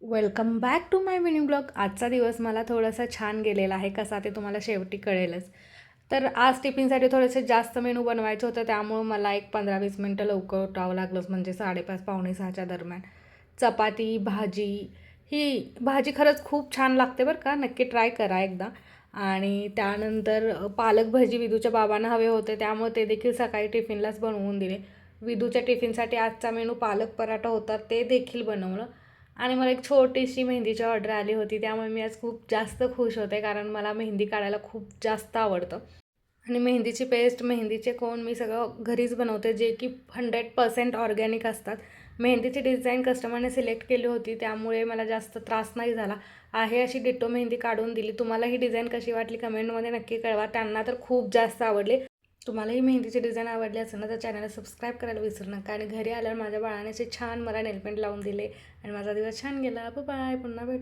Welcome back to my mini blog. आजचा दिवस मला थोडासा छान गेलेला आहे, कसा ते तुम्हाला शेवटी कळेलच. तर आज टिफिनसाठी थोडेसे जास्त मेनू बनवायचं होतं, त्यामुळं मला एक 15-20 मिनटं लवकर उठावं लागलंच, म्हणजे 5:30 पावणे 6च्या दरम्यान. चपाती, भाजी, ही भाजी खरंच खूप छान लागते बरं का, नक्की ट्राय करा एकदा. आणि त्यानंतर पालक भाजी विदूच्या बाबांना हवे होते, त्यामुळे ते देखील सकाळी टिफिनलाच बनवून दिले. विदूच्या टिफिनसाठी आजचा मेनू पालक पराठा होता, ते देखील बनवलं. आणि मला एक छोटीशी मेहंदीची ऑर्डर आली होती, त्यामुळे मी आज खूप जास्त खुश होते, कारण मला मेहंदी काढायला खूप जास्त आवडतं. आणि मेहंदीची पेस्ट, मेहंदीचे कोन मी सगळं घरीच बनवते, जे की 100% ऑर्गॅनिक असतात. मेहंदीची डिझाईन कस्टमरने सिलेक्ट केली होती, त्यामुळे मला जास्त त्रास नाही झाला. आहे अशी डिट्टो मेहंदी काढून दिली. तुम्हाला ही डिझाईन कशी वाटली कमेंटमध्ये नक्की कळवा. त्यांना तर खूप जास्त आवडली. तुम्हाला ही मेहंदीची डिझाईन आवडली असेल ना, तर चॅनलला सबस्क्राईब करायला विसरू नका. आणि घरी आल्यावर माझ्या बाळाने असे छान मला नेलपेंट लावून दिले आणि माझा दिवस छान गेला. बाय, पुन्हा भेटू.